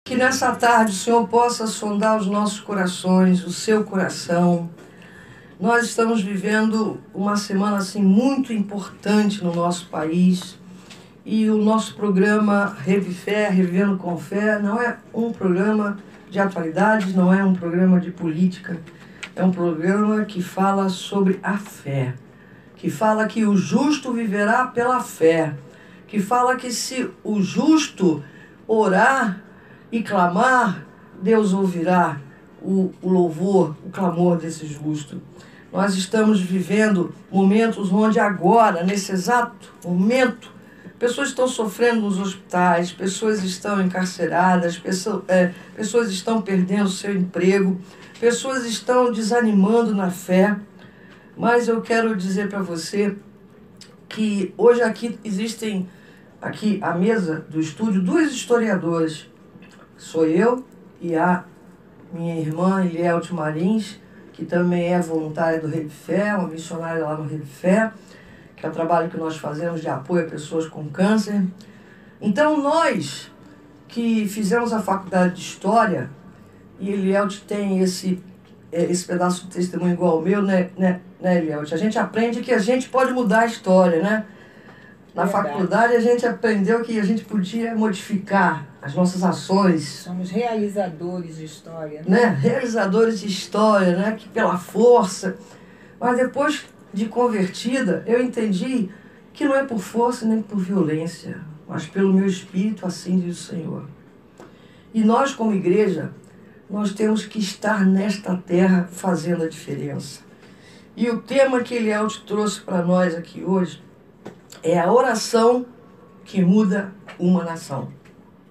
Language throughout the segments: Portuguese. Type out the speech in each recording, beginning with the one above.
Que nessa tarde o Senhor possa sondar os nossos corações, o seu coração. Nós estamos vivendo uma semana assim muito importante no nosso país. E o nosso programa Revifé, Revivendo com Fé, não é um programa de atualidades, não é um programa de política. É um programa que fala sobre a fé. Que fala que o justo viverá pela fé. Que fala que se o justo orar e clamar, Deus ouvirá o louvor, o clamor desse justo. Nós estamos vivendo momentos onde agora, nesse exato momento, pessoas estão sofrendo nos hospitais, pessoas estão encarceradas, pessoas estão perdendo seu emprego, pessoas estão desanimando na fé. Mas eu quero dizer para você que hoje aqui existem, aqui à mesa do estúdio, duas historiadoras. Sou eu e a minha irmã Ilielte Marins, que também é voluntária do Revifé, uma missionária lá no Revifé, que é o trabalho que nós fazemos de apoio a pessoas com câncer. Então nós que fizemos a faculdade de História, e Ilielte tem esse pedaço de testemunho igual ao meu, né Ilielte? A gente aprende que a gente pode mudar a história, né? Na faculdade a gente aprendeu que a gente podia modificar as nossas ações. Somos realizadores de história, né? Realizadores de história, né? Que pela força. Mas depois de convertida, eu entendi que não é por força nem por violência, mas pelo meu espírito, assim diz o Senhor. E nós, como igreja, nós temos que estar nesta terra fazendo a diferença. E o tema que Ilielte trouxe para nós aqui hoje é a oração que muda uma nação.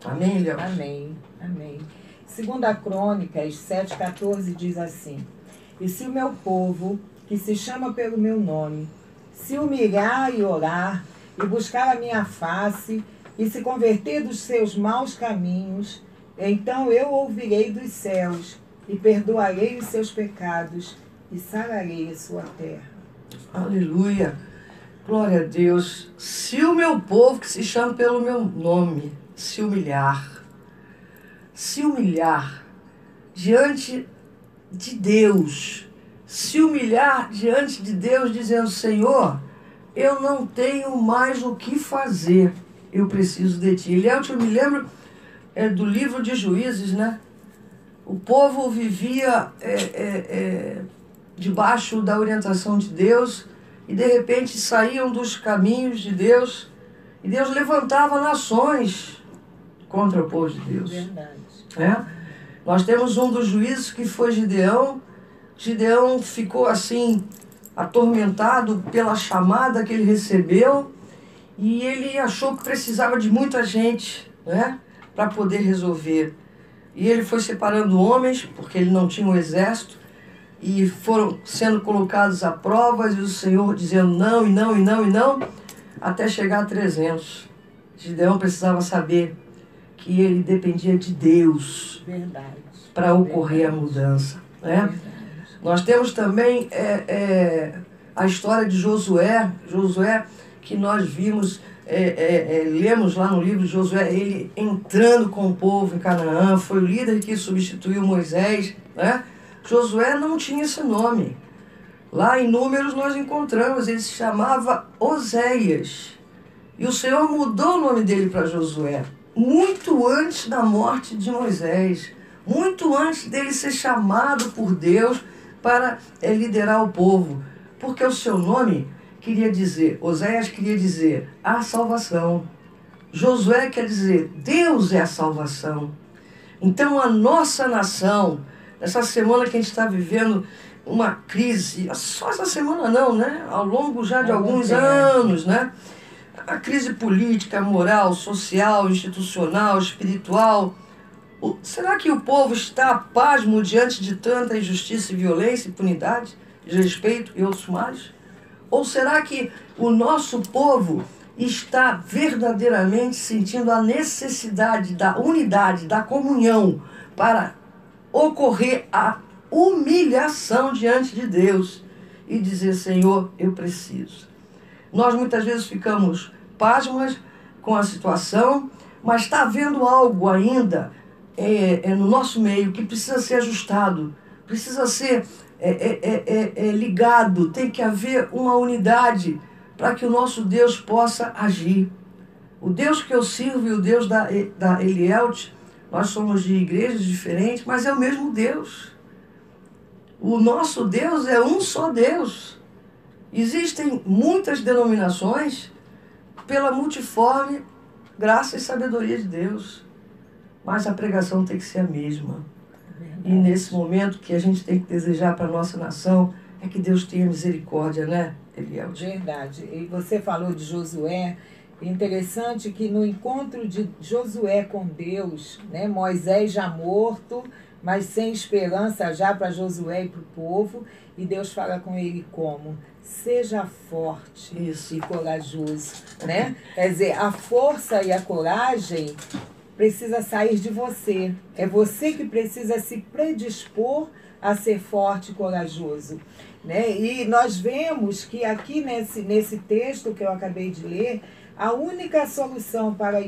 Amém, Ilielte? Amém, amém. Segunda Crônicas 7,14 diz assim: E se o meu povo, que se chama pelo meu nome, se humilhar e orar, e buscar a minha face, e se converter dos seus maus caminhos, então eu ouvirei dos céus, e perdoarei os seus pecados, e sararei a sua terra. Aleluia! Glória a Deus. Se o meu povo, que se chama pelo meu nome, se humilhar diante de Deus, se humilhar diante de Deus, dizendo: Senhor, eu não tenho mais o que fazer, eu preciso de Ti. Ilielte, eu me lembro do livro de Juízes, né? O povo vivia debaixo da orientação de Deus, e de repente saíam dos caminhos de Deus, e Deus levantava nações contra o povo de Deus. Verdade. Nós temos um dos juízes que foi Gideão. Gideão ficou assim, atormentado pela chamada que ele recebeu, e ele achou que precisava de muita gente, né, para poder resolver. E ele foi separando homens, porque ele não tinha um exército, e foram sendo colocados a provas, e o Senhor dizendo não, e não, e não, e não, até chegar a 300. Gideão precisava saber que ele dependia de Deus para ocorrer a mudança. Né? Verdade. Nós temos também a história de Josué, que nós vimos, lemos lá no livro de Josué, ele entrando com o povo em Canaã, foi o líder que substituiu Moisés, né? Josué não tinha esse nome. Lá em Números nós encontramos, ele se chamava Oséias. E o Senhor mudou o nome dele para Josué, muito antes da morte de Moisés, muito antes dele ser chamado por Deus para liderar o povo. Porque o seu nome queria dizer, Oséias queria dizer, a salvação. Josué quer dizer, Deus é a salvação. Então a nossa nação, essa semana que a gente está vivendo uma crise, só essa semana não, né? Ao longo já de alguns anos, né? A crise política, moral, social, institucional, espiritual. Será que o povo está pasmo diante de tanta injustiça e violência, impunidade, desrespeito e outros males? Ou será que o nosso povo está verdadeiramente sentindo a necessidade da unidade, da comunhão, para ocorrer a humilhação diante de Deus e dizer: Senhor, eu preciso? Nós muitas vezes ficamos pasmas com a situação, mas está havendo algo ainda no nosso meio, que precisa ser ajustado, precisa ser ligado, tem que haver uma unidade para que o nosso Deus possa agir. O Deus que eu sirvo e o Deus da Elielt, nós somos de igrejas diferentes, mas é o mesmo Deus. O nosso Deus é um só Deus. Existem muitas denominações pela multiforme graça e sabedoria de Deus. Mas a pregação tem que ser a mesma. E nesse momento que a gente tem que desejar para a nossa nação é que Deus tenha misericórdia, né, Elielt? Verdade. E você falou de Josué. Interessante que no encontro de Josué com Deus, né, Moisés já morto, mas sem esperança já para Josué e para o povo, e Deus fala com ele como? Seja forte e corajoso, né? Quer dizer, a força e a coragem precisa sair de você. É você que precisa se predispor a ser forte e corajoso, né? E nós vemos que aqui nesse texto que eu acabei de ler, a única solução para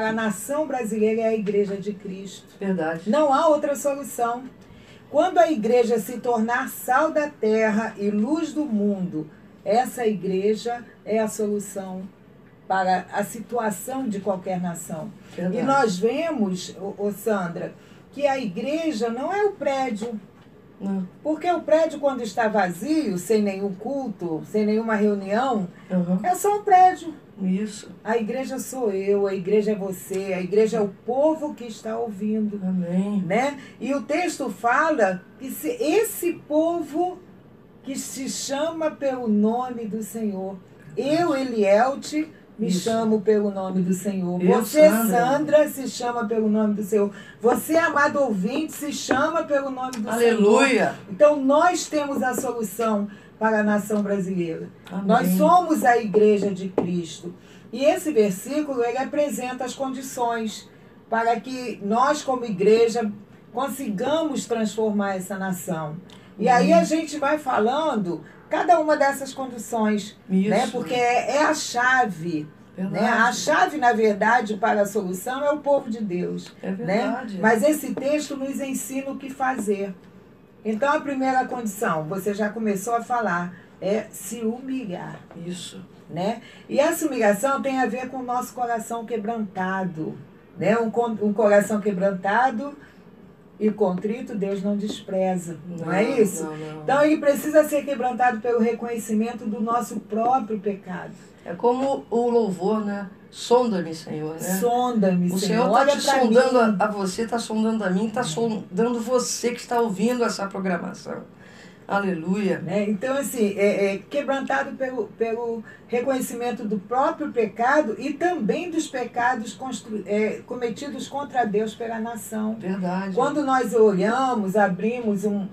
a nação brasileira é a Igreja de Cristo. Verdade. Não há outra solução. Quando a igreja se tornar sal da terra e luz do mundo, essa igreja é a solução para a situação de qualquer nação. Verdade. E nós vemos, Sandra, que a igreja não é o prédio. Não. Porque o prédio, quando está vazio, sem nenhum culto, sem nenhuma reunião, é só um prédio. Isso. A igreja sou eu, a igreja é você, a igreja é o povo que está ouvindo. Amém. Né? E o texto fala que se esse povo que se chama pelo nome do Senhor, eu, Elielt, me chamo pelo nome do Senhor. Você, Sandra, se chama pelo nome do Senhor. Você, amado ouvinte, se chama pelo nome do Senhor. Aleluia. Então, nós temos a solução para a nação brasileira. Amém. Nós somos a igreja de Cristo. E esse versículo, ele apresenta as condições para que nós, como igreja, consigamos transformar essa nação. E aí a gente vai falando cada uma dessas condições, né? Porque é a chave. Né? A chave, na verdade, para a solução é o povo de Deus. É verdade. Né? Mas esse texto nos ensina o que fazer. Então, a primeira condição, você já começou a falar, é se humilhar. Isso. Né? E essa humilhação tem a ver com o nosso coração quebrantado. Né? Um coração quebrantado e contrito, Deus não despreza. Não é isso? Não. Então, ele precisa ser quebrantado pelo reconhecimento do nosso próprio pecado. É como o louvor, né? Sonda-me, Senhor, né? Sonda-me, Senhor. O Senhor está te sondando a você, está sondando a mim, está sondando você que está ouvindo essa programação. Aleluia. Né? Então, assim, quebrantado pelo reconhecimento do próprio pecado e também dos pecados cometidos contra Deus pela nação. Verdade. Quando nós olhamos, abrimos um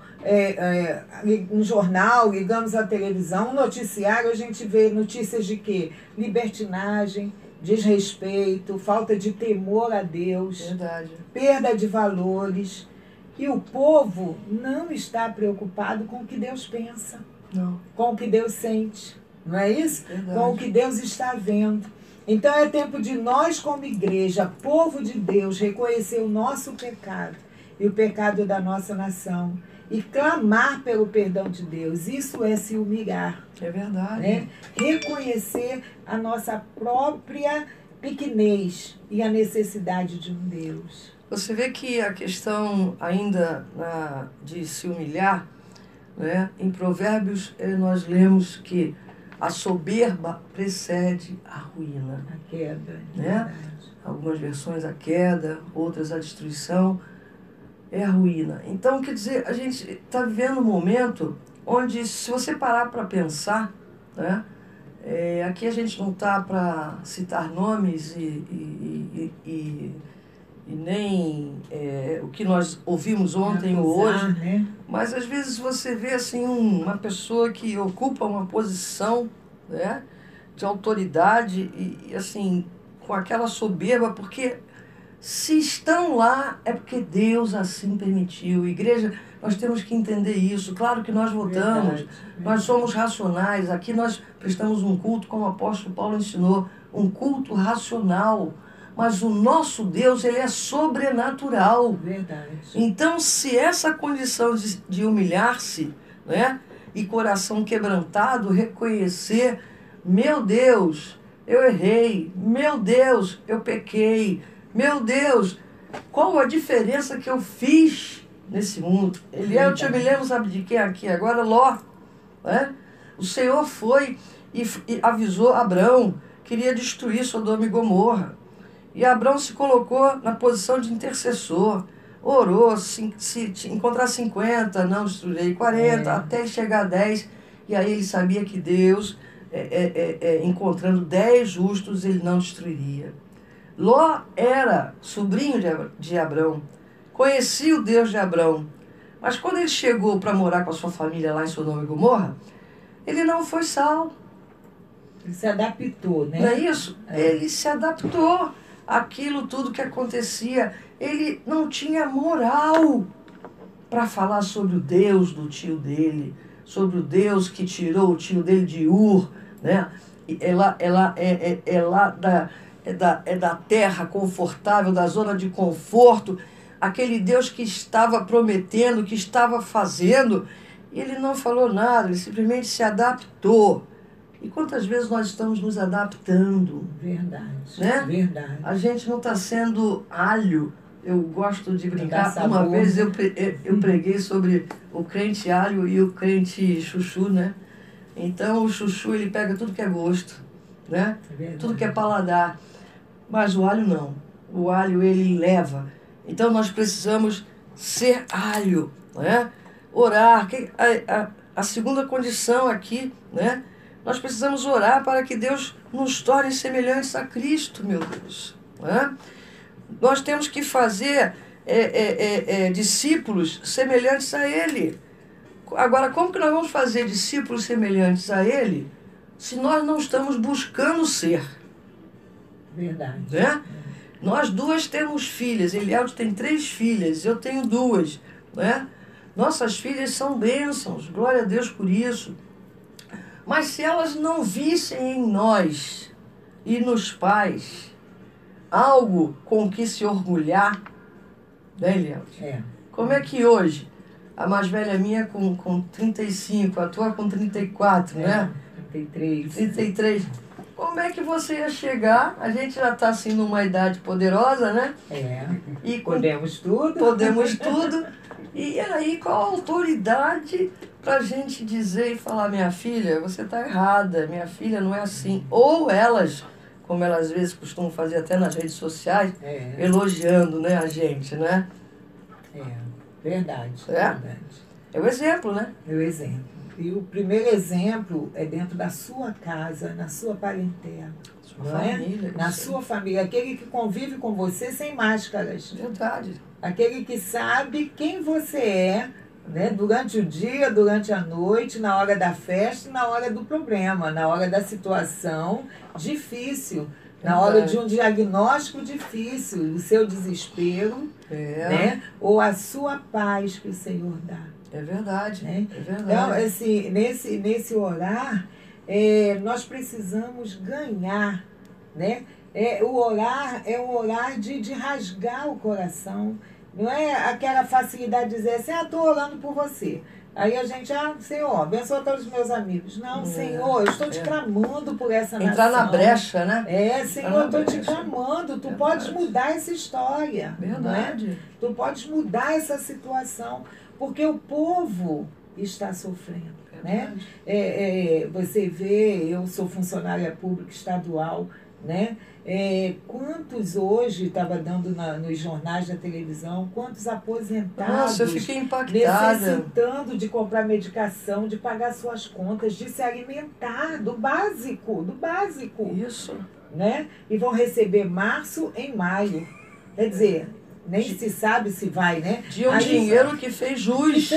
jornal, ligamos a televisão, um noticiário, a gente vê notícias de quê? Libertinagem, desrespeito, falta de temor a Deus, verdade, perda de valores. E o povo não está preocupado com o que Deus pensa, não, com o que Deus sente, não é isso? Verdade. Com o que Deus está vendo. Então é tempo de nós, como igreja, povo de Deus, reconhecer o nosso pecado e o pecado da nossa nação e clamar pelo perdão de Deus. Isso é se humilhar. É verdade. Né? Reconhecer a nossa própria pequenez e a necessidade de um Deus. Você vê que a questão ainda de se humilhar, né? Em Provérbios nós lemos que a soberba precede a ruína. A queda. Né? Algumas versões a queda, outras a destruição. É a ruína. Então, quer dizer, a gente está vivendo um momento onde, se você parar para pensar, né? Aqui a gente não está para citar nomes e nem o que nós ouvimos ontem ou hoje, né? Mas às vezes você vê assim uma pessoa que ocupa uma posição, né, de autoridade e assim, com aquela soberba, porque se estão lá é porque Deus assim permitiu. Igreja, nós temos que entender isso. Claro que nós votamos, verdade. Nós somos racionais. Aqui nós prestamos um culto, como o apóstolo Paulo ensinou, um culto racional. mas o nosso Deus, ele é sobrenatural. Verdade. Então, se essa condição de humilhar-se, né, e coração quebrantado, reconhecer, meu Deus, eu errei, meu Deus, eu pequei, meu Deus, qual a diferença que eu fiz nesse mundo? Eu te me lembro, sabe de quem aqui agora? Ló, né? O Senhor foi e avisou Abrão, queria destruir Sodoma e Gomorra. E Abrão se colocou na posição de intercessor, orou, se encontrar 50, não destruirei, 40, até ele chegar a 10. E aí ele sabia que Deus, encontrando 10 justos, ele não destruiria. Ló era sobrinho de Abrão, conhecia o Deus de Abrão, mas quando ele chegou para morar com a sua família lá em Sodoma e Gomorra, ele não foi salvo. Ele se adaptou, né? Não é isso? Ele se adaptou àquilo tudo que acontecia. Ele não tinha moral para falar sobre o Deus do tio dele, sobre o Deus que tirou o tio dele de Ur, né? Ela é lá da terra confortável, da zona de conforto, aquele Deus que estava prometendo, que estava fazendo, e ele não falou nada, ele simplesmente se adaptou. E quantas vezes nós estamos nos adaptando? Verdade, né? Verdade. A gente não está sendo alho. Eu gosto de brincar. Sabor. Uma vez eu preguei sobre o crente alho e o crente chuchu, né? Então o chuchu, ele pega tudo que é gosto, né? Tudo que é paladar. Mas o alho não. O alho, ele leva. Então nós precisamos ser alho, né? Orar. A segunda condição aqui, né? Nós precisamos orar para que Deus nos torne semelhantes a Cristo, meu Deus. Né? Nós temos que fazer discípulos semelhantes a Ele. Agora, como que nós vamos fazer discípulos semelhantes a Ele se nós não estamos buscando ser? Verdade. Né? Nós duas temos filhas. Elielto tem 3 filhas, eu tenho 2. Né? Nossas filhas são bênçãos, glória a Deus por isso. Mas se elas não vissem em nós e nos pais algo com que se orgulhar, né, Elielto? Como é que hoje, a mais velha minha com 35, a tua com 34, né? 33. Como é que você ia chegar? A gente já está assim numa idade poderosa, né? E podemos tudo. Podemos tudo. E aí, qual a autoridade para a gente dizer e falar, minha filha, você está errada, minha filha não é assim. Ou elas, como elas às vezes costumam fazer até nas redes sociais, elogiando, né, a gente, né? Verdade. É o exemplo, né? É o exemplo. E o primeiro exemplo é dentro da sua casa, na sua parentela. Sua família. Na sua família. Aquele que convive com você sem máscaras. Verdade. Aquele que sabe quem você é, né? Durante o dia, durante a noite, na hora da festa, na hora do problema, na hora da situação difícil, na hora de um diagnóstico difícil, o seu desespero, né? Ou a sua paz que o Senhor dá. É verdade, né? É verdade. Então, assim, nesse orar, nós precisamos ganhar, né? O orar é um orar de rasgar o coração. Não é aquela facilidade de dizer assim, estou orando por você. Aí a gente, Senhor, abençoa todos os meus amigos. Não, Senhor, eu estou te clamando por essa nação. Entrar na brecha, né? Senhor, eu estou te clamando. Tu podes mudar essa história. Verdade. Né? Tu podes mudar essa situação. Porque o povo está sofrendo. Né? Você vê, eu sou funcionária pública estadual, né? Quantos hoje, estava dando nos jornais da televisão, quantos aposentados. Nossa, eu fiquei impactada. Necessitando de comprar medicação, de pagar suas contas, de se alimentar, do básico. Isso. Né? E vão receber março em maio. Quer dizer, nem se sabe se vai, né? De um dinheiro que fez jus.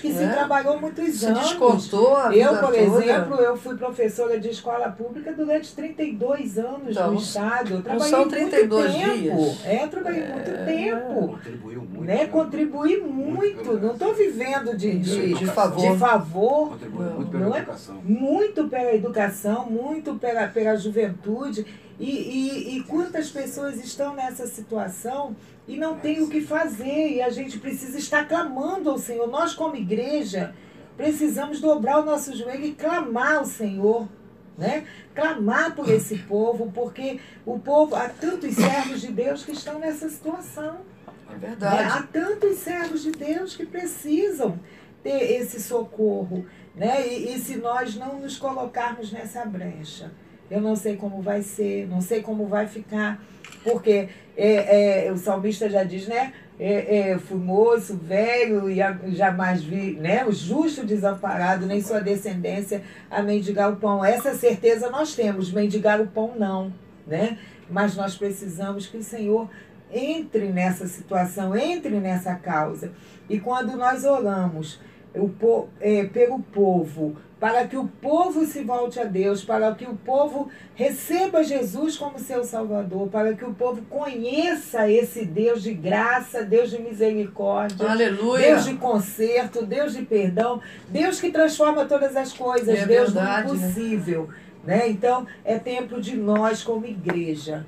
Que se trabalhou muitos anos. Se descontou a vida por exemplo, eu fui professora de escola pública durante 32 anos no Estado. Eu trabalhei são 32 muito tempo. dias. Trabalhei muito tempo. Contribuiu muito. Né? Contribuí muito. Não estou vivendo de favor. Contribuiu muito pela educação. Muito pela educação, muito pela juventude. E quantas pessoas estão nessa situação e não tem o que fazer, e a gente precisa estar clamando ao Senhor. Nós, como igreja, precisamos dobrar o nosso joelho e clamar ao Senhor, né? Clamar por esse povo, porque o povo, há tantos servos de Deus que estão nessa situação. É verdade. Há tantos servos de Deus que precisam ter esse socorro, né? E se nós não nos colocarmos nessa brecha, eu não sei como vai ser, não sei como vai ficar, porque o salmista já diz, né? Fui moço, velho, e jamais vi, né? O justo desamparado, nem sua descendência a mendigar o pão. Essa certeza nós temos, mendigar o pão não, né? Mas nós precisamos que o Senhor entre nessa situação, entre nessa causa. E quando nós oramos pelo povo, para que o povo se volte a Deus, para que o povo receba Jesus como seu Salvador, para que o povo conheça esse Deus de graça, Deus de misericórdia, Aleluia. Deus de conserto, Deus de perdão, Deus que transforma todas as coisas, Deus verdade, do impossível. Né? Então, é tempo de nós, como igreja,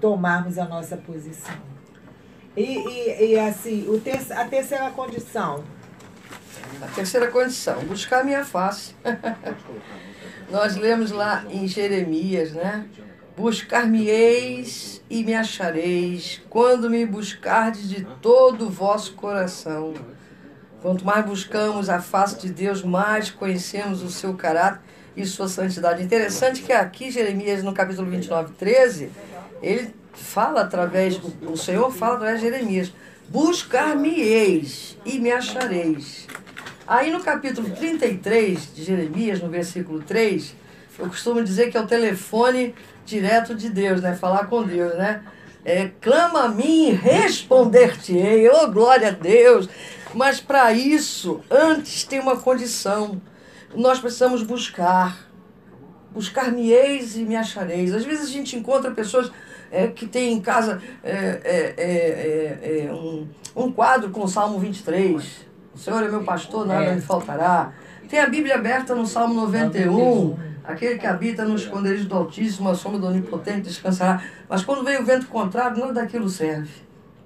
tomarmos a nossa posição. E assim, a terceira condição. A terceira condição, buscar a minha face. Nós lemos lá em Jeremias, né? Buscar-me-eis e me achareis, quando me buscardes de todo o vosso coração. Quanto mais buscamos a face de Deus, mais conhecemos o seu caráter e sua santidade. Interessante que aqui, Jeremias, no capítulo 29, 13, ele fala através, o Senhor fala através de Jeremias, buscar-me-eis e me achareis. Aí no capítulo 33 de Jeremias, no versículo 3, eu costumo dizer que é o telefone direto de Deus, né? Falar com Deus, né? Clama a mim e responder-te-ei, oh glória a Deus. Mas para isso, antes tem uma condição. Nós precisamos buscar. Buscar-me-eis e me achareis. Às vezes a gente encontra pessoas que têm em casa um quadro com o Salmo 23. O Senhor é meu pastor, nada me faltará. Tem a Bíblia aberta no Salmo 91. Aquele que habita no esconderijo do Altíssimo, a sombra do Onipotente descansará. Mas quando vem o vento contrário, nada daquilo serve.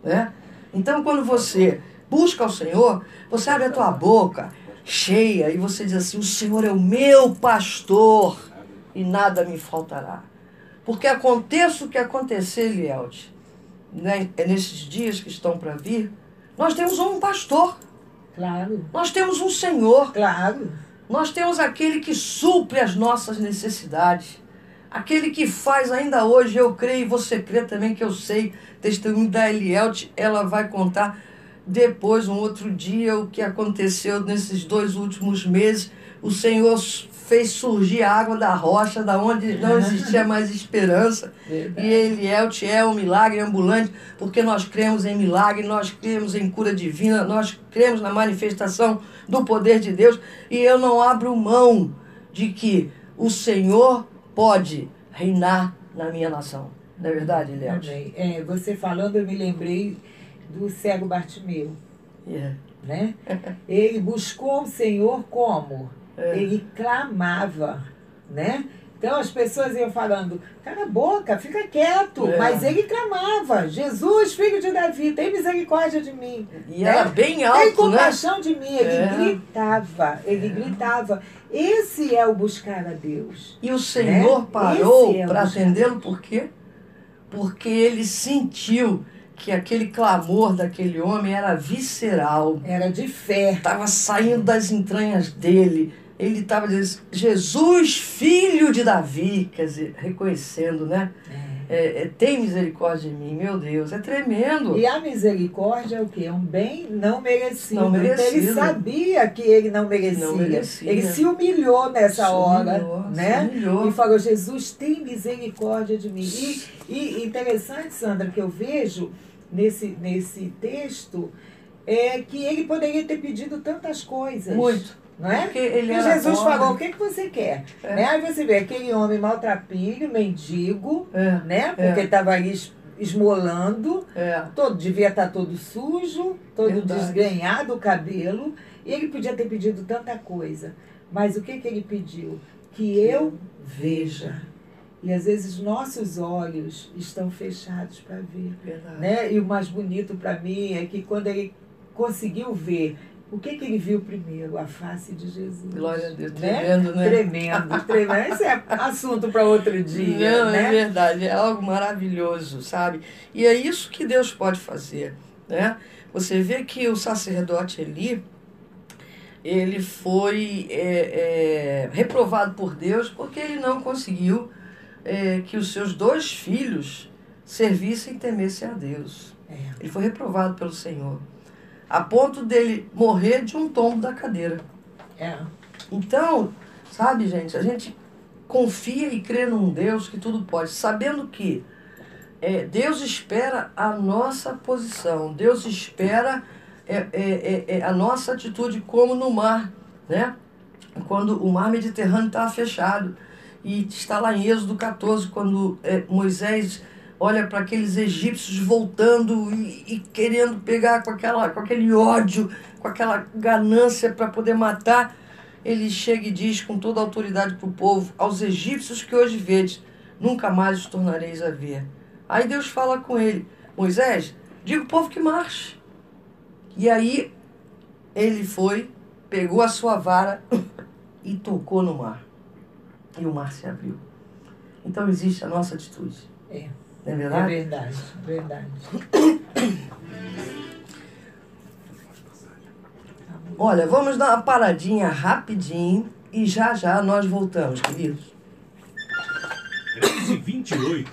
Né? Então, quando você busca o Senhor, você abre a tua boca cheia e você diz assim, o Senhor é o meu pastor e nada me faltará. Porque aconteça o que acontecer, Elielde, né? Nesses dias que estão para vir, nós temos um pastor. Claro. Nós temos um Senhor. Claro. Nós temos aquele que supre as nossas necessidades. Aquele que faz ainda hoje, eu creio e você crê também, que eu sei, testemunho da Elielde, ela vai contar depois, um outro dia, o que aconteceu nesses 2 últimos meses. O Senhor fez surgir a água da rocha, da onde não existia mais esperança. Verdade. E Elielde é um milagre ambulante, porque nós cremos em milagre, nós cremos em cura divina, nós cremos na manifestação do poder de Deus, e eu não abro mão de que o Senhor pode reinar na minha nação. Não é verdade, Elielde? Você falando, eu me lembrei do cego Bartimeu. Né? Ele buscou o Senhor como? Ele clamava, né? Então as pessoas iam falando, cala a boca, fica quieto. Mas ele clamava, Jesus, filho de Davi, tem misericórdia de mim. E era bem alto, tem compaixão de mim. Ele gritava. Esse é o buscar a Deus. E o Senhor parou para atendê-lo, por quê? Porque ele sentiu que aquele clamor daquele homem era visceral. Era de fé. Estava saindo das entranhas dele. Ele estava dizendo, Jesus, filho de Davi, quer dizer, reconhecendo, né? Tem misericórdia de mim, meu Deus, é tremendo. E a misericórdia é o quê? É um bem não merecido. Não merecido. Então, ele sabia que ele não merecia. Ele se humilhou nessa hora, né? E falou, Jesus, tem misericórdia de mim. E interessante, Sandra, que eu vejo nesse texto, que ele poderia ter pedido tantas coisas. Muito. Não é? E Jesus falou, o que você quer? Né? Aí você vê aquele homem maltrapilho, mendigo, né? Porque estava ali esmolando, devia estar todo sujo, todo desgrenhado o cabelo, e ele podia ter pedido tanta coisa. Mas o que ele pediu? Que eu veja. E às vezes nossos olhos estão fechados para ver. Verdade. Né? E o mais bonito para mim é que quando ele conseguiu ver, o que ele viu primeiro? A face de Jesus. Glória a Deus, Né? tremendo, né? Tremendo, tremendo. Esse é assunto para outro dia. Não, né? é verdade, é algo maravilhoso, sabe? E é isso que Deus pode fazer, né? Você vê que o sacerdote Eli, ele foi reprovado por Deus porque ele não conseguiu que os seus 2 filhos servissem e temessem a Deus. Ele foi reprovado pelo Senhor, a ponto dele morrer de um tombo da cadeira. Então, sabe, gente, a gente confia e crê num Deus que tudo pode, sabendo que Deus espera a nossa posição, Deus espera a nossa atitude, como no mar, né? Quando o mar Mediterrâneo estava fechado, e está lá em Êxodo 14, quando Moisés olha para aqueles egípcios voltando e querendo pegar com aquele ódio, com aquela ganância para poder matar, ele chega e diz com toda a autoridade para o povo: aos egípcios que hoje vedes, nunca mais os tornareis a ver. Aí Deus fala com ele: Moisés, diga ao povo que marche. E aí ele foi, pegou a sua vara e tocou no mar. E o mar se abriu. Então existe a nossa atitude. Não é verdade? É verdade, verdade. Olha, vamos dar uma paradinha rapidinho e já já nós voltamos, queridos. 13h28.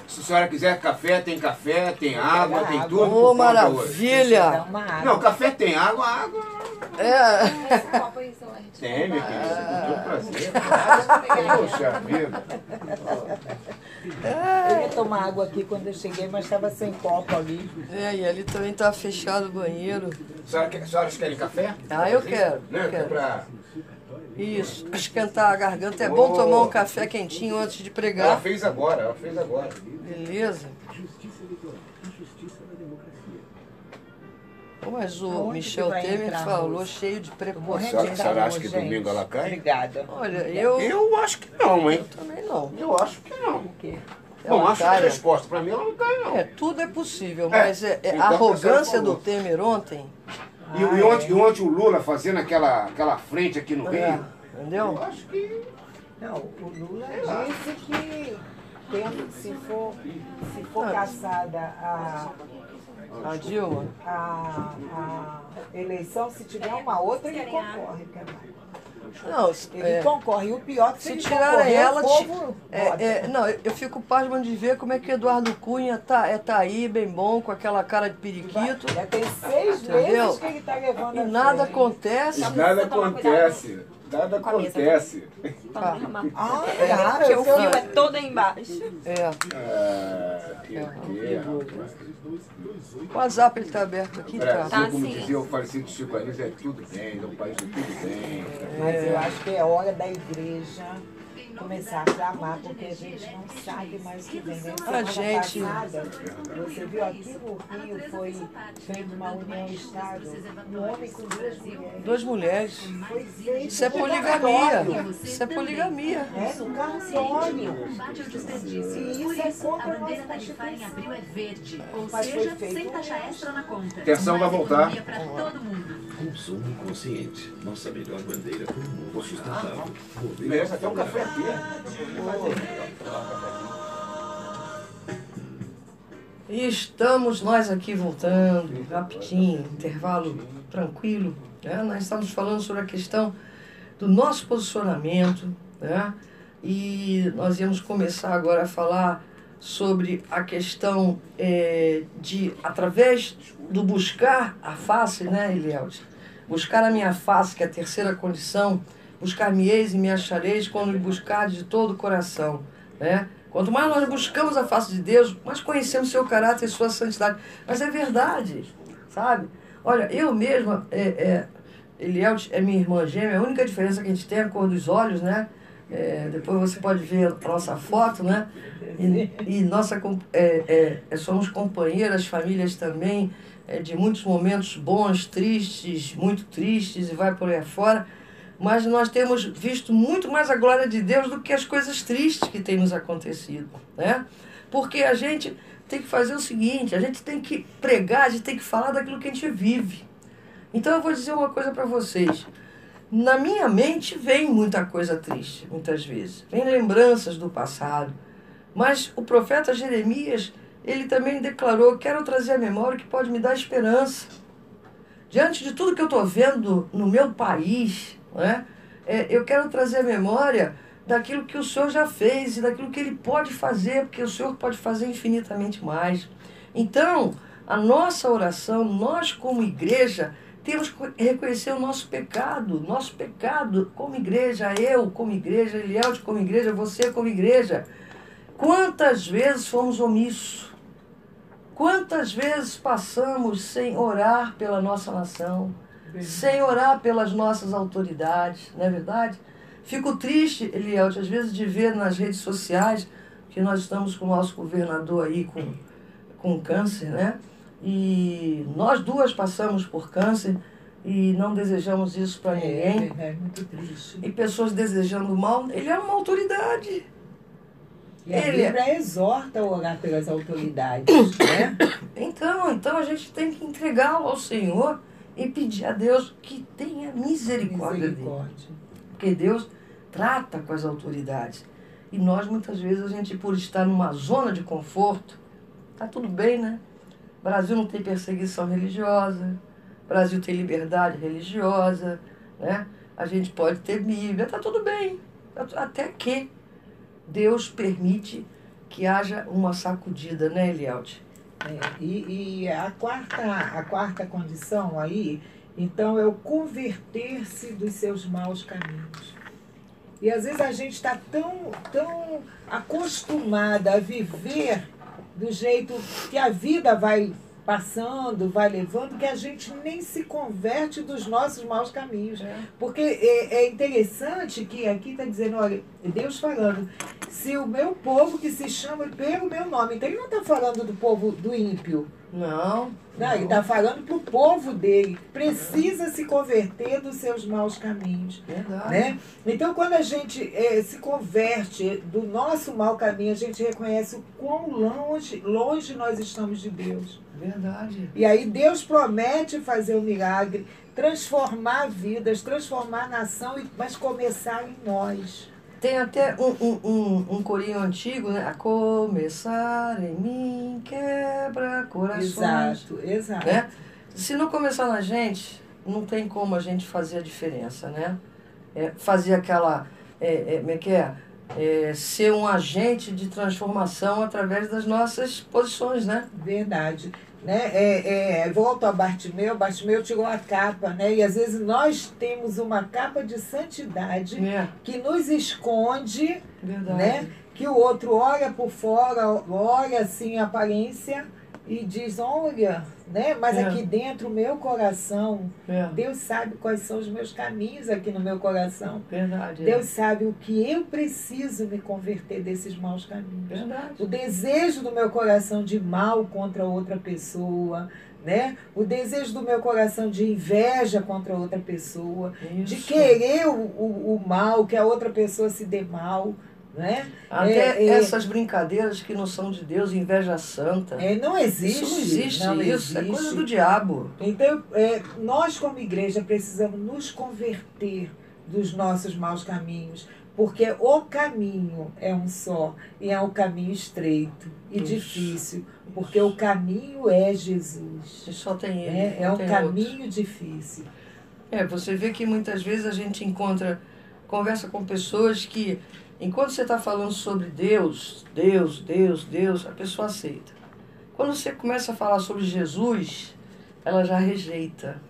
Se a senhora quiser café, tem água, tem tudo. Ô, por conta maravilha! hoje. Não, café tem água. Tem, minha querida, com todo prazer. Poxa vida. Eu ia tomar água aqui quando eu cheguei, mas estava sem copo ali. E ali também tá fechado o banheiro. A senhora querem café? Eu quero. Não, Eu quero. pra... Isso, esquentar a garganta. É bom tomar um café quentinho antes de pregar. Ela fez agora. Beleza. Mas o Aonde Michel que vai Temer entrar, falou moça? cheio de A preconceito. senhora acha que domingo ela cai? Obrigada. Olha, eu Eu acho que não, hein? também não. Eu acho que não. O quê? Bom, Ela acho que a cai, resposta pra mim ela não cai, não. tudo é possível, mas então, a a arrogância senhora do falou. Temer ontem, E ontem o Lula fazendo aquela frente aqui no Rio, entendeu? eu acho que... Não, o Lula disse que se for caçada A Dilma. a eleição, se tiver uma outra, ele concorre também. Não, Ele concorre. E o pior é que se se ele tirarem concorrer, ela, o povo vota. não, eu fico pasmo de ver como é que Eduardo Cunha tá aí, bem bom, com aquela cara de periquito, Já tem 6 Entendeu? meses que ele está levando e a nada sério. acontece. Nada acontece. Nada acontece. Ah, Porque o cara, fio é todo aí embaixo. O WhatsApp ele tá aberto aqui, tá? Brasil, como sim. dizia o falecido Chico Anísio, é tudo bem, é um país de tudo bem. Mas eu acho que é hora da igreja começar a clamar, porque a gente não sabe mais o que vem. A gente- Passada, você viu aqui no Rio, foi feita uma união estável, um homem com 2 mulheres. 2 mulheres. Foi feito Isso é no poligamia. cartório. Isso é poligamia. No cartório. Combate ao desperdício. E Por isso é isso, a contra a bandeira nossa tarifária em abril é verde, ou Mas foi seja, feito sem taxa um- extra na conta. Atenção, vai Mais voltar. economia pra todo mundo. Consumo consciente. Nossa melhor bandeira para um mundo sustentável. Merece até um café aqui. E estamos nós aqui voltando, rapidinho, intervalo tranquilo, né? Nós estamos falando sobre a questão do nosso posicionamento, né? E nós íamos começar agora a falar sobre a questão de, através do buscar a face, né, Elielde? Buscar a minha face, que é a terceira condição, buscar-me-eis e me achareis quando me buscardes de todo o coração, né? Quanto mais nós buscamos a face de Deus, mais conhecemos seu caráter e sua santidade. Mas é verdade, sabe? Olha, eu mesma, Elielde é minha irmã gêmea, a única diferença que a gente tem é a cor dos olhos, né? Depois você pode ver a nossa foto, né? E somos companheiras, famílias também, de muitos momentos bons, tristes, muito tristes, e vai por aí afora. mas nós temos visto muito mais a glória de Deus do que as coisas tristes que têm nos acontecido, né? Porque a gente tem que fazer o seguinte, a gente tem que pregar, a gente tem que falar daquilo que a gente vive. Então eu vou dizer uma coisa para vocês. Na minha mente vem muita coisa triste, muitas vezes. Vem lembranças do passado. Mas o profeta Jeremias, ele também declarou, quero trazer à memória o que pode me dar esperança. Diante de tudo que eu estou vendo no meu país, né, eu quero trazer à memória daquilo que o Senhor já fez e daquilo que Ele pode fazer, porque o Senhor pode fazer infinitamente mais. Então, a nossa oração, nós como igreja, temos que reconhecer o nosso pecado como igreja, eu como igreja, Elielde como igreja, você como igreja. Quantas vezes fomos omissos? Quantas vezes passamos sem orar pela nossa nação, sem orar pelas nossas autoridades, não é verdade? Fico triste, Elielde, às vezes de ver nas redes sociais que nós estamos com o nosso governador aí com câncer, né? E nós duas passamos por câncer e não desejamos isso para ninguém. É muito triste. E pessoas desejando mal, ele é uma autoridade. E a Bíblia exorta a orar pelas autoridades, né? Então a gente tem que entregá-lo ao Senhor e pedir a Deus que tenha misericórdia dele. Porque Deus trata com as autoridades. E nós, muitas vezes, a gente, por estar numa zona de conforto, tá tudo bem, né? O Brasil não tem perseguição religiosa, o Brasil tem liberdade religiosa, né? A gente pode ter Bíblia, tá tudo bem. Até que Deus permite que haja uma sacudida, né, Elielde? E a quarta condição aí, então, é o converter-se dos seus maus caminhos. E às vezes a gente está tão acostumada a viver do jeito que a vida vai passando, vai levando, que a gente nem se converte dos nossos maus caminhos. Porque é interessante que aqui está dizendo, olha, Deus falando, se o meu povo que se chama pelo meu nome. Então ele não está falando do povo do ímpio. Não. Ele está falando para o povo dele, precisa se converter dos seus maus caminhos. Verdade. Né? Então, quando a gente se converte do nosso mau caminho, a gente reconhece o quão longe nós estamos de Deus. Verdade. E aí Deus promete fazer um milagre, transformar vidas, transformar a nação, mas começar em nós. Tem até um corinho antigo, né? A começar em mim quebra corações. Exato. Né? Se não começar na gente, não tem como a gente fazer a diferença, né? Fazer aquela... como é que é? Ser um agente de transformação através das nossas posições, né? Verdade. Né? Volto a Bartimeu tirou a capa, né? E às vezes nós temos uma capa de santidade que nos esconde, né? Que o outro olha por fora, olha assim a aparência e diz, olha, né? Mas aqui dentro, o meu coração, Deus sabe quais são os meus caminhos aqui no meu coração. Verdade. Deus sabe o que eu preciso me converter desses maus caminhos. Verdade. O desejo do meu coração de mal contra outra pessoa, né? O desejo do meu coração de inveja contra outra pessoa, de querer o mal, que a outra pessoa se dê mal. Né? Até essas brincadeiras que não são de Deus, inveja santa. Não existe. Isso não existe, isso é coisa do diabo. Então, nós como igreja precisamos nos converter dos nossos maus caminhos, porque o caminho é um só, e é um caminho estreito e difícil, porque o caminho é Jesus. E só tem ele. É um caminho difícil. Você vê que muitas vezes a gente conversa com pessoas que, enquanto você está falando sobre Deus, a pessoa aceita. Quando você começa a falar sobre Jesus, ela já rejeita.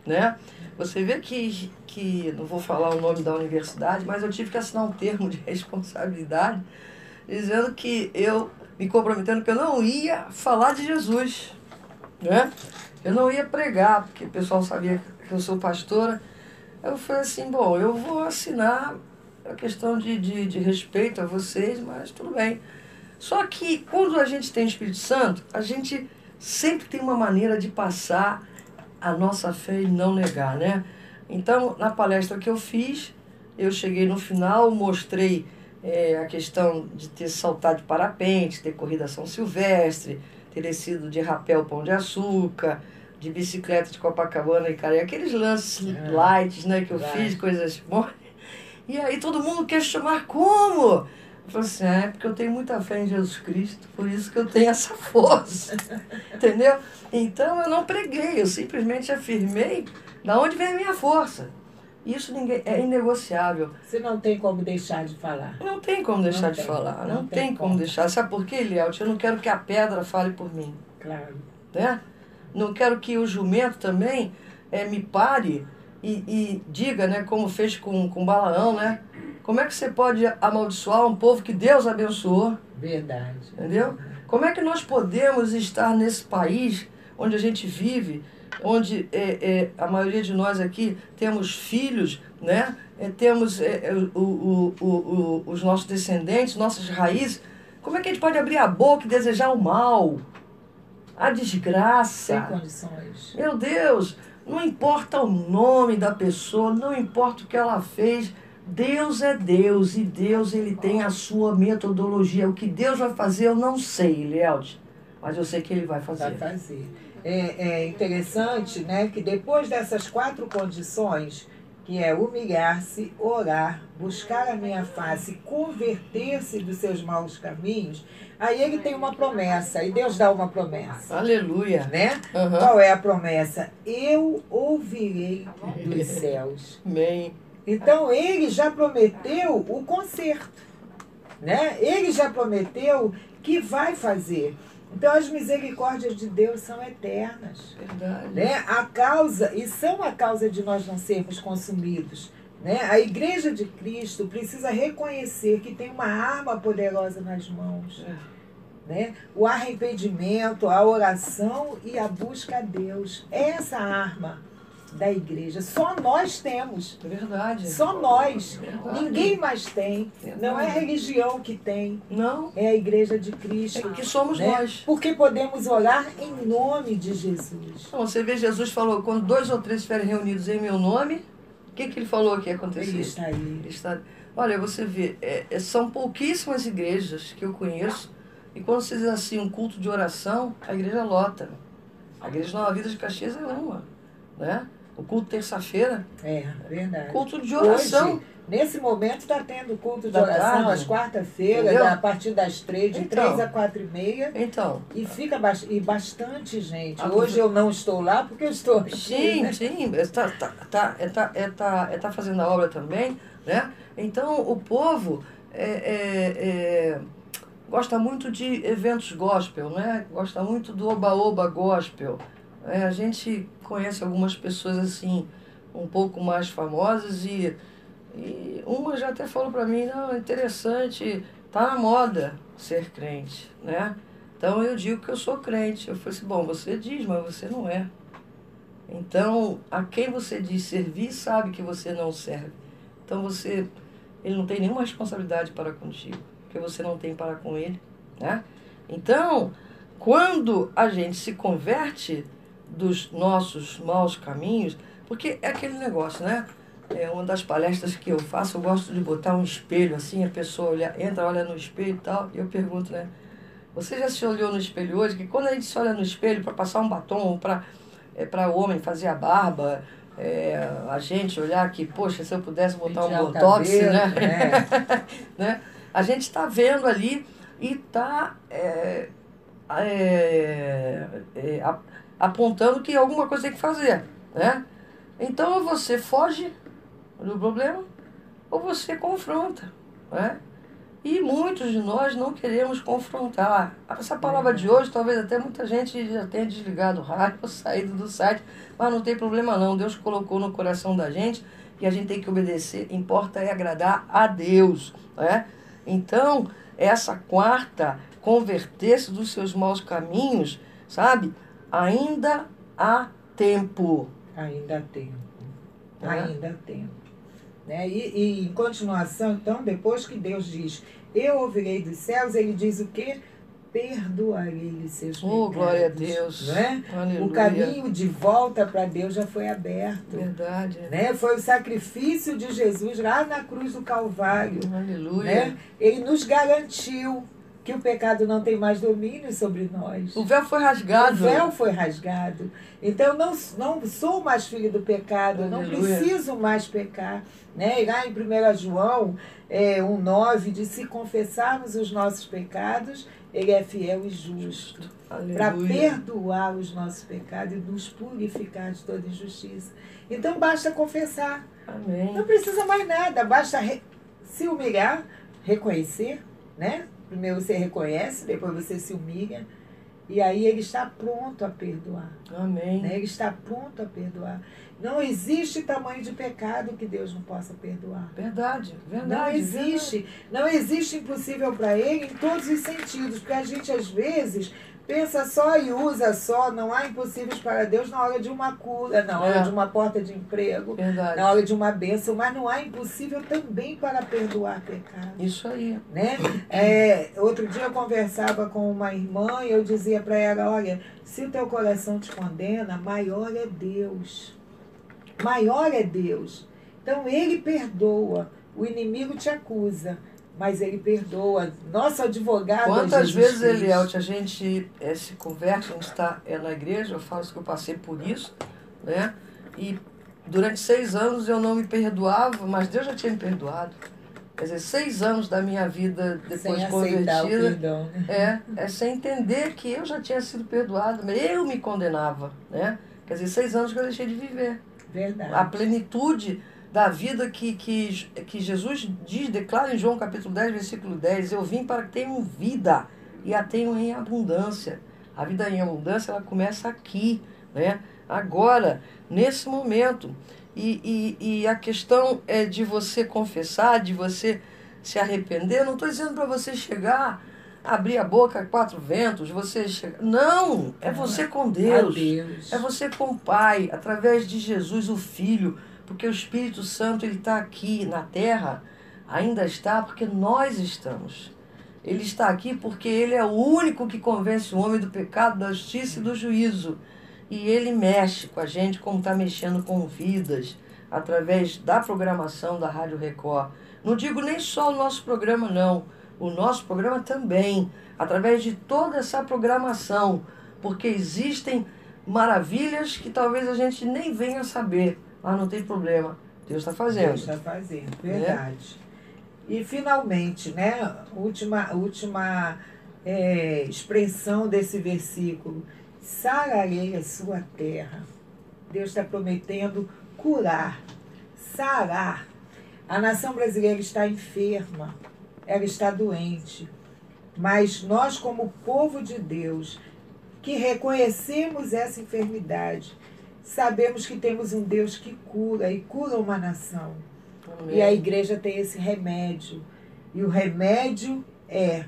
Né? Você vê que, não vou falar o nome da universidade, mas eu tive que assinar um termo de responsabilidade, dizendo que eu, me comprometendo que eu não ia falar de Jesus. Né? Eu não ia pregar, porque o pessoal sabia que eu sou pastora. Eu falei assim, bom, eu vou assinar a questão de respeito a vocês, mas tudo bem. Só que quando a gente tem o Espírito Santo, a gente sempre tem uma maneira de passar a nossa fé e não negar, né? Então, na palestra que eu fiz, eu cheguei no final, mostrei a questão de ter saltado de parapente, ter corrido a São Silvestre, ter descido de rapel Pão de Açúcar, de bicicleta de Copacabana e Caraí, aqueles lances light, né, que eu fiz, coisas boas. E aí todo mundo quer chamar como? Eu falei assim, é porque eu tenho muita fé em Jesus Cristo, por isso que eu tenho essa força, entendeu? Então eu não preguei, eu simplesmente afirmei da onde vem a minha força. Isso é inegociável. Você não tem como deixar de falar. Não tem como deixar de falar, não tem como deixar. Sabe por quê, Eliel? Eu não quero que a pedra fale por mim. Claro. Né? Não quero que o jumento também me pare e diga, né, como fez com Balaão, né? Como é que você pode amaldiçoar um povo que Deus abençoou? Verdade. Entendeu? Como é que nós podemos estar nesse país onde a gente vive, onde a maioria de nós aqui temos filhos, né? Temos os nossos descendentes, nossas raízes. Como é que a gente pode abrir a boca e desejar o mal? A desgraça. Sem condições. Meu Deus, não importa o nome da pessoa, não importa o que ela fez, Deus é Deus e Deus ele tem a sua metodologia. O que Deus vai fazer eu não sei, Elielde, mas eu sei que ele vai fazer. Vai fazer. É interessante, né, que depois dessas 4 condições, que é humilhar-se, orar, buscar a minha face, converter-se dos seus maus caminhos, aí ele tem uma promessa, e Deus dá uma promessa. Aleluia. Né? Uhum. Qual é a promessa? Eu ouvirei dos céus. Amém. Então, ele já prometeu o conserto. Né? Ele já prometeu que vai fazer. Então, as misericórdias de Deus são eternas. Verdade. Né? A causa, e são a causa de nós não sermos consumidos. Né? A Igreja de Cristo precisa reconhecer que tem uma arma poderosa nas mãos. Né? O arrependimento, a oração e a busca a Deus. Essa arma da igreja. Só nós temos. Verdade. Só nós. Verdade. Ninguém mais tem. Verdade. Não é a religião que tem. Não. É a igreja de Cristo. É que somos né? nós. Porque podemos orar em nome de Jesus. Então, você vê, Jesus falou, quando 2 ou 3 estiverem reunidos em meu nome, o que ele falou que ia acontecer? Ele está aí. Ele está... Olha, você vê, são pouquíssimas igrejas que eu conheço, e quando você diz assim, um culto de oração, a igreja lota. A igreja Nova Vida de Caxias é uma, né? O culto terça-feira. É, verdade. Culto de oração. Hoje, nesse momento, está tendo culto de Da oração tarde. às quarta-feiras, Entendeu? a partir das 3, de Então. 3 a 4h30. Então. E fica bastante gente. Ah, Hoje eu não estou lá porque eu estou aqui. Sim, né? sim. Está fazendo a obra também, né? Então, o povo gosta muito de eventos gospel, né? Gosta muito do oba-oba gospel. A gente conhece algumas pessoas assim, um pouco mais famosas e uma já até falou para mim, não, é interessante, tá na moda ser crente, né? Então eu digo que eu sou crente. Eu falei assim, bom, você diz, mas você não é. Então, a quem você diz servir sabe que você não serve. Então ele não tem nenhuma responsabilidade para contigo, porque você não tem para com ele, né? Então, quando a gente se converte dos nossos maus caminhos, porque é aquele negócio, né? Uma das palestras que eu faço, eu gosto de botar um espelho assim, a pessoa entra, olha no espelho e tal, e eu pergunto, né? Você já se olhou no espelho hoje? Que quando a gente se olha no espelho para passar um batom, para o homem fazer a barba, a gente olhar que, poxa, se eu pudesse botar Pentear um o botox, cabelo, né? né? A gente está vendo ali e está apontando que alguma coisa tem que fazer, né? Então, ou você foge do problema, ou você confronta, né? E muitos de nós não queremos confrontar. Essa palavra de hoje, talvez até muita gente já tenha desligado o rádio, saído do site, mas não tem problema não. Deus colocou no coração da gente e a gente tem que obedecer. Importa é agradar a Deus, né? Então, essa quarta, converter-se dos seus maus caminhos, sabe? Ainda há tempo. Ainda há tempo. É. Ainda há tempo. Né? E em continuação, então, depois que Deus diz, eu ouvirei dos céus, ele diz o quê? perdoarei os seus pecados. Oh, glória a Deus. Não é? Aleluia. O caminho de volta para Deus já foi aberto. Verdade. Né? Foi o sacrifício de Jesus lá na cruz do Calvário. Aleluia. Né? Ele nos garantiu que o pecado não tem mais domínio sobre nós. O véu foi rasgado. O véu foi rasgado. Então, não sou mais filho do pecado, não Aleluia. preciso mais pecar. Né? E lá em 1 João 1,9 diz, se confessarmos os nossos pecados, ele é fiel e justo para Aleluia. perdoar os nossos pecados e nos purificar de toda injustiça. Então, basta confessar. Amém. Não precisa mais nada, basta se humilhar, reconhecer, né? Primeiro você reconhece, depois você se humilha. E aí ele está pronto a perdoar. Amém. Né? Ele está pronto a perdoar. Não existe tamanho de pecado que Deus não possa perdoar. Verdade. Verdade. Não existe. Não existe impossível para ele em todos os sentidos. Porque a gente, às vezes, pensa só e usa só. Não há impossíveis para Deus na hora de uma cura, na hora de uma porta de emprego, Verdade. na hora de uma bênção. Mas não há impossível também para perdoar pecado. Isso aí. Né? Outro dia eu conversava com uma irmã e eu dizia para ela, olha, se o teu coração te condena, maior é Deus. Maior é Deus. Então ele perdoa. O inimigo te acusa, mas ele perdoa. Nosso advogado Quantas é Jesus vezes, Cristo. Eliel, a gente se converte, a gente está na igreja, eu falo isso que eu passei por isso, né? E durante 6 anos eu não me perdoava, mas Deus já tinha me perdoado. Quer dizer, 6 anos da minha vida depois Sem de aceitar o convertida, perdão, né? é sem entender que eu já tinha sido perdoado, eu me condenava, né? Quer dizer, 6 anos que eu deixei de viver. Verdade. A plenitude da vida que Jesus declara em João capítulo 10, versículo 10, eu vim para que tenham vida e a tenham em abundância. A vida em abundância, ela começa aqui, né? Agora, nesse momento. E a questão é de você confessar, de você se arrepender. Eu não estou dizendo para você chegar, abrir a boca a 4 ventos, você chegar. Não! É você com Deus. É você com o Pai, através de Jesus, o Filho. Porque o Espírito Santo, ele está aqui na terra, ainda está porque nós estamos. Ele está aqui porque ele é o único que convence o homem do pecado, da justiça e do juízo. E ele mexe com a gente como está mexendo com vidas, através da programação da Rádio Record. Não digo nem só o nosso programa, não. O nosso programa também, através de toda essa programação. Porque existem maravilhas que talvez a gente nem venha saber. Mas não tem problema. Deus está fazendo. Deus está fazendo, verdade. E finalmente, né, última expressão desse versículo. Sararei a sua terra. Deus está prometendo curar, sarar. A nação brasileira está enferma, ela está doente. Mas nós, como povo de Deus, que reconhecemos essa enfermidade, sabemos que temos um Deus que cura e cura uma nação. Amém. E a igreja tem esse remédio. E o remédio é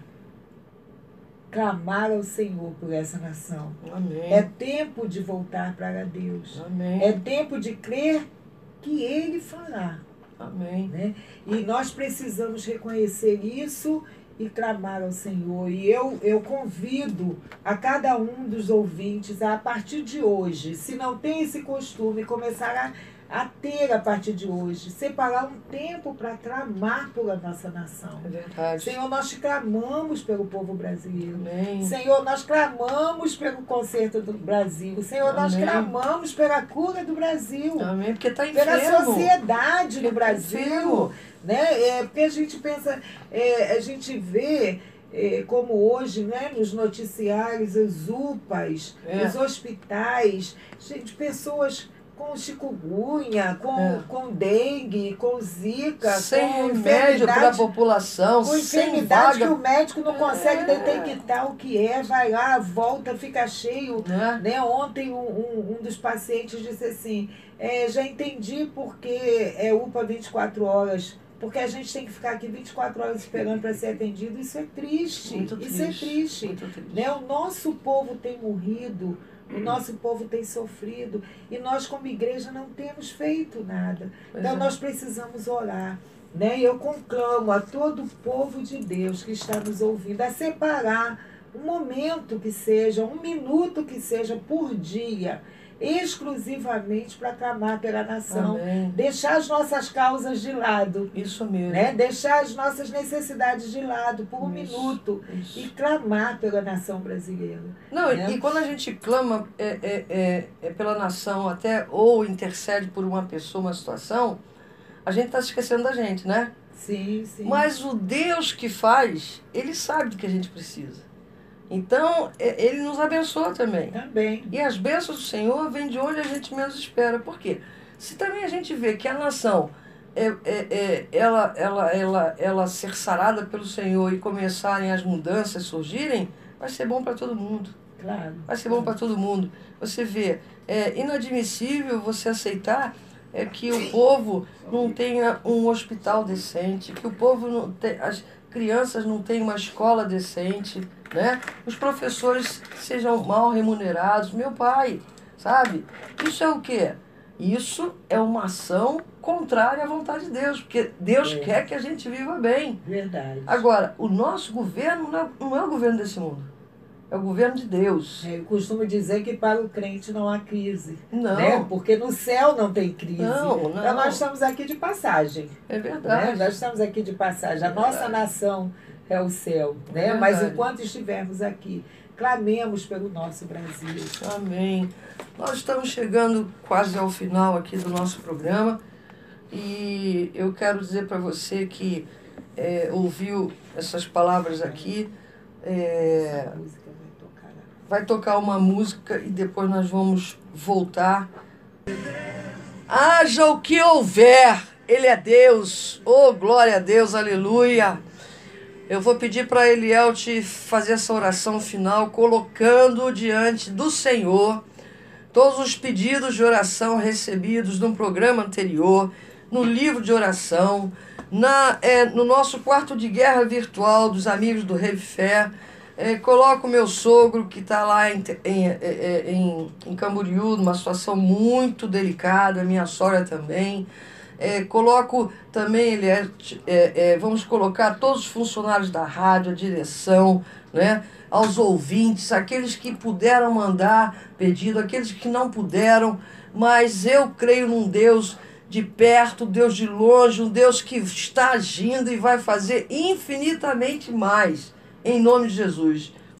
clamar ao Senhor por essa nação. Amém. É tempo de voltar para Deus. Amém. É tempo de crer que Ele fará. Amém. Né? E nós precisamos reconhecer isso e clamar ao Senhor. E eu convido a cada um dos ouvintes a partir de hoje, se não tem esse costume, começar a ter a partir de hoje, separar um tempo para clamar pela nossa nação. É verdade. Senhor, nós te clamamos pelo povo brasileiro. Amém. Senhor, nós clamamos pelo conserto do Brasil. Senhor, nós Amém. clamamos pela cura do Brasil. Amém. Porque está enfermo. Pela sociedade do Porque tá Brasil. enfermo. Né? Porque a gente pensa, a gente vê como hoje, né, nos noticiários, as UPAs, os hospitais, gente, pessoas com chikungunya, com dengue, com zika, sem com remédio para a população, com sem enfermidade vaga. que o médico não consegue detectar o que é, vai lá, volta, fica cheio. Né? Ontem um dos pacientes disse assim, já entendi porque é UPA 24 horas, porque a gente tem que ficar aqui 24 horas esperando para ser atendido. Isso é triste. Muito triste. Isso é triste. Muito triste. Né? O nosso povo tem morrido, o nosso povo tem sofrido, e nós como igreja não temos feito nada. Então nós precisamos orar. Né? E eu conclamo a todo o povo de Deus que está nos ouvindo a separar um momento que seja, um minuto que seja por dia, exclusivamente para clamar pela nação. Amém. Deixar as nossas causas de lado, Isso mesmo. né? Deixar as nossas necessidades de lado por um Isso, minuto isso. e clamar pela nação brasileira. Não, né? e quando a gente clama pela nação até ou intercede por uma pessoa, uma situação, a gente está esquecendo da gente, né? Sim, sim. Mas o Deus que faz, Ele sabe do que a gente precisa. Então, Ele nos abençoa também. Também. E as bênçãos do Senhor vêm de onde a gente menos espera. Por quê? Se também a gente vê que a nação, ela ser sarada pelo Senhor e começarem as mudanças surgirem, vai ser bom para todo mundo. Claro. Vai ser bom para todo mundo. Você vê, é inadmissível você aceitar que o povo não tenha um hospital decente, que o povo não tenha, as crianças não tenham uma escola decente, né? Os professores sejam mal remunerados. Meu pai, sabe? Isso é o quê? Isso é uma ação contrária à vontade de Deus, porque Deus quer que a gente viva bem. Verdade. Agora, o nosso governo não é o governo desse mundo. É o governo de Deus. Eu costumo dizer que para o crente não há crise. Não. Né? Porque no céu não tem crise. Não. Então nós estamos aqui de passagem. É Né? verdade. Nós estamos aqui de passagem. A nossa nação é o céu. Né? Verdade. Mas enquanto estivermos aqui, clamemos pelo nosso Brasil. Amém. Nós estamos chegando quase ao final aqui do nosso programa e eu quero dizer para você que ouviu essas palavras aqui, Essa música vai tocar. vai tocar uma música e depois nós vamos voltar. Haja o que houver, Ele é Deus. Oh, glória a Deus, aleluia. Eu vou pedir para Eliel te fazer essa oração final, colocando diante do Senhor todos os pedidos de oração recebidos no programa anterior, no livro de oração, no nosso quarto de guerra virtual dos amigos do Rave Fé. Coloco o meu sogro, que está lá em Camboriú, numa situação muito delicada, minha sogra também. Coloco também, vamos colocar todos os funcionários da rádio, a direção, né, aos ouvintes, aqueles que puderam mandar pedido, aqueles que não puderam, mas eu creio num Deus de perto, Deus de longe, um Deus que está agindo e vai fazer infinitamente mais, em nome de Jesus.